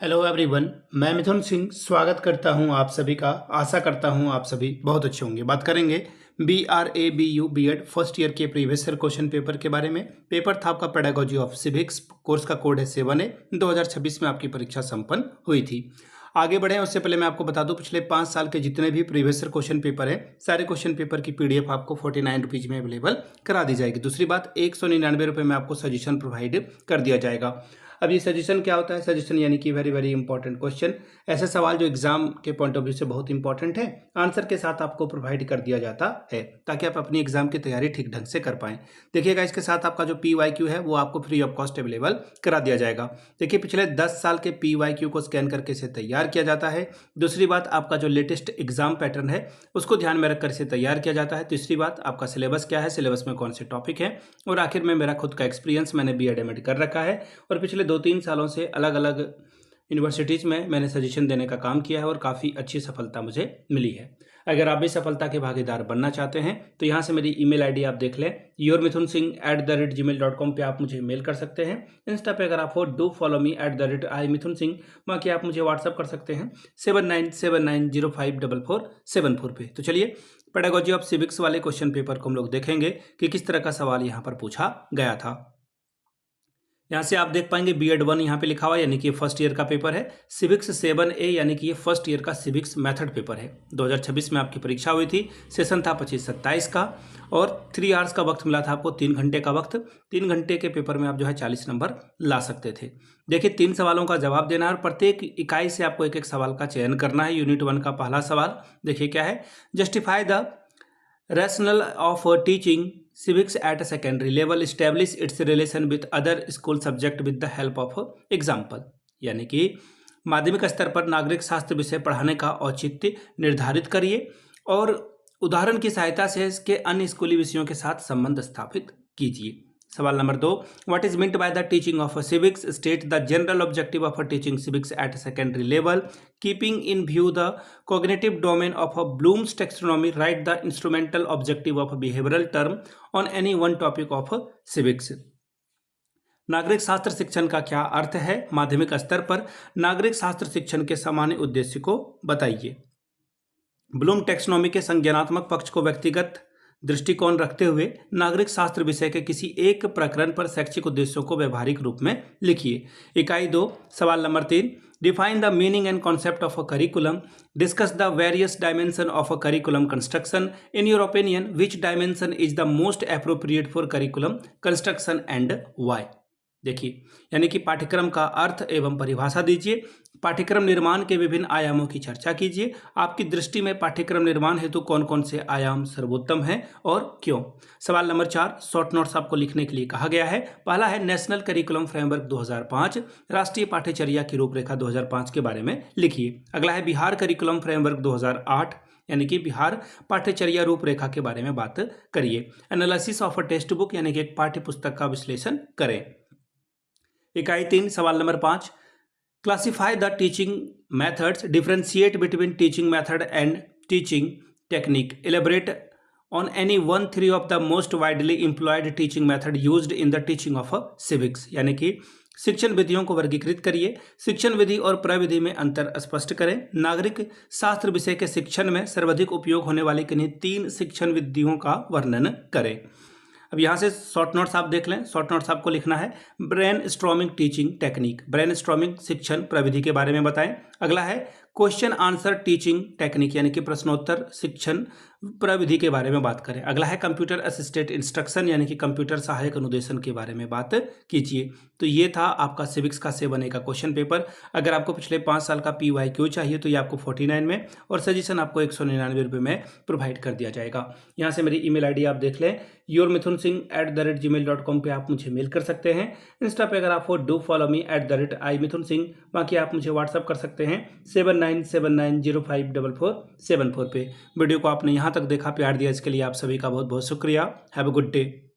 Hello everyone. मैं मिथुन सिंह स्वागत करता हूं आप सभी का। आशा करता हूं आप सभी बहुत अच्छे होंगे। बात करेंगे BRABU बीएड फर्स्ट ईयर के प्रीवियस ईयर क्वेश्चन पेपर के बारे में। पेपर था आपका पेडागोजी ऑफ सिविक्स, कोर्स का कोड है 7A। 2026 में आपकी परीक्षा संपन्न हुई थी। आगे बढ़े उससे पहले मैं आपको बता दूं, पिछले 5 साल के जितने भी प्रीवियस ईयर क्वेश्चन पेपर है, सारे क्वेश्चन पेपर की PDF आपको 49 रुपीज़ में अवेलेबल करा दी जाएगी। दूसरी बात, 199 रुपये में आपको सजेशन प्रोवाइड कर दिया जाएगा। अब ये सजेशन क्या होता है? सजेशन यानी कि वेरी वेरी इंपॉर्टेंट क्वेश्चन, ऐसे सवाल जो एग्जाम के पॉइंट ऑफ व्यू से बहुत इंपॉर्टेंट है, आंसर के साथ आपको प्रोवाइड कर दिया जाता है ताकि आप अपनी एग्जाम की तैयारी ठीक ढंग से कर पाएं। देखिएगा, इसके साथ आपका जो PYQ है वो आपको फ्री ऑफ कॉस्ट अवेलेबल करा दिया जाएगा। देखिए, पिछले 10 साल के PYQ को स्कैन करके इसे तैयार किया जाता है। दूसरी बात, आपका जो लेटेस्ट एग्जाम पैटर्न है उसको ध्यान में रखकर इसे तैयार किया जाता है। तीसरी बात, आपका सिलेबस क्या है, सिलेबस में कौन से टॉपिक है, और आखिर में मेरा खुद का एक्सपीरियंस, मैंने BEd MAd कर रखा है और पिछले 2-3 सालों से अलग अलग यूनिवर्सिटीज़ में मैंने सजेशन देने का काम किया है और काफ़ी अच्छी सफलता मुझे मिली है। अगर आप भी सफलता के भागीदार बनना चाहते हैं तो यहाँ से मेरी ईमेल आईडी आप देख लें, yourmithunSingh@gmail.com पे आप मुझे मेल कर सकते हैं। इंस्टा पे अगर आप हो, डू फॉलो मी @iMithunSingh। बाकी आप मुझे व्हाट्सअप कर सकते हैं 7979054474 पे। तो चलिए, पेडागोजी ऑफ सिविक्स वाले क्वेश्चन पेपर को हम लोग देखेंगे कि किस तरह का सवाल यहाँ पर पूछा गया था। यहाँ से आप देख पाएंगे BEd 1 यहाँ पे लिखा हुआ है, यानी कि ये फर्स्ट ईयर का पेपर है। सिविक्स 7A यानी कि ये फर्स्ट ईयर का सिविक्स मेथड पेपर है। 2026 में आपकी परीक्षा हुई थी। सेशन था 25-27 का और 3 आवर्स का वक्त मिला था आपको, 3 घंटे का वक्त। 3 घंटे के पेपर में आप जो है 40 नंबर ला सकते थे। देखिए, 3 सवालों का जवाब देना है और प्रत्येक इकाई से आपको एक एक सवाल का चयन करना है। यूनिट 1 का पहला सवाल देखिए क्या है, justify the rationale of teaching civics at a secondary level, establish its relation with other school subject with the help of example। यानी कि माध्यमिक स्तर पर नागरिक शास्त्र विषय पढ़ाने का औचित्य निर्धारित करिए और उदाहरण की सहायता से इसके अन्य स्कूली विषयों के साथ संबंध स्थापित कीजिए। सवाल number 2, what is meant by the teaching of civics, state the general objective of teaching civics at secondary level, keeping in view the cognitive domain of a Bloom's taxonomy, write the instrumental objective of a behavioral term on any one topic of civics। नागरिक शास्त्र शिक्षण का क्या अर्थ है? माध्यमिक स्तर पर नागरिक शास्त्र शिक्षण के सामान्य उद्देश्य को बताइए। ब्लूम टैक्सोनॉमी के संज्ञानात्मक पक्ष को व्यक्तिगत दृष्टिकोण रखते हुए नागरिक शास्त्र विषय के किसी एक प्रकरण पर शैक्षिक उद्देश्यों को व्यवहारिक रूप में लिखिए। इकाई 2, सवाल number 3, define the meaning and concept of a curriculum, discuss the various dimension of a curriculum construction, in your opinion which dimension is the most appropriate for curriculum construction and why. देखिए, यानी कि पाठ्यक्रम का अर्थ एवं परिभाषा दीजिए, पाठ्यक्रम निर्माण के विभिन्न आयामों की चर्चा कीजिए। आपकी दृष्टि में पाठ्यक्रम निर्माण हेतु कौन कौन से आयाम सर्वोत्तम हैं और क्यों। सवाल नंबर 4, शॉर्ट नोट्स आपको लिखने के लिए कहा गया है। पहला है नेशनल करिकुलम फ्रेमवर्क 2005, राष्ट्रीय पाठ्यचर्या की रूपरेखा 2005 के बारे में लिखिए। अगला है बिहार करिकुलम फ्रेमवर्क 2008, यानी कि बिहार पाठ्यचर्या रूपरेखा के बारे में बात करिए। Analysis of a text book, यानी कि एक पाठ्य पुस्तक का विश्लेषण करें। इकाई 3, सवाल number 5, classify the teaching methods, differentiate between teaching method and teaching technique, elaborate on any 1-3 of the most widely employed teaching method used in the teaching of civics. यानी कि शिक्षण विधियों को वर्गीकृत करिए, शिक्षण विधि और प्रविधि में अंतर स्पष्ट करें। नागरिक शास्त्र विषय के शिक्षण में सर्वाधिक उपयोग होने वाली किन्हीं 3 शिक्षण विधियों का वर्णन करें। अब यहाँ से शॉर्ट नोट्स आप देख लें। शॉर्ट नोट्स आपको लिखना है brain storming teaching technique, brain storming शिक्षण प्रविधि के बारे में बताएं। अगला है क्वेश्चन आंसर टीचिंग टेक्निक, यानी कि प्रश्नोत्तर शिक्षण प्रविधि के बारे में बात करें। अगला है कंप्यूटर असिस्टेड इंस्ट्रक्शन, यानी कि कंप्यूटर सहायक अनुदेशन के बारे में बात कीजिए। तो ये था आपका सिविक्स का 7A का क्वेश्चन पेपर। अगर आपको पिछले 5 साल का PYQ चाहिए तो ये आपको 49 में और सजेशन आपको 199 रुपये में प्रोवाइड कर दिया जाएगा। यहाँ से मेरी ईमेल आईडी आप देख लें, yourmithunSingh@gmail.com पे आप मुझे मेल कर सकते हैं। इंस्टा पे अगर आप हो, डू फॉलो मी @iMithunSingh। बाकी आप मुझे व्हाट्सअप कर सकते हैं 7979054474 पे। वीडियो को आपने यहाँ तक देखा, प्यार दिया, इसके लिए आप सभी का बहुत बहुत शुक्रिया। Have a good day.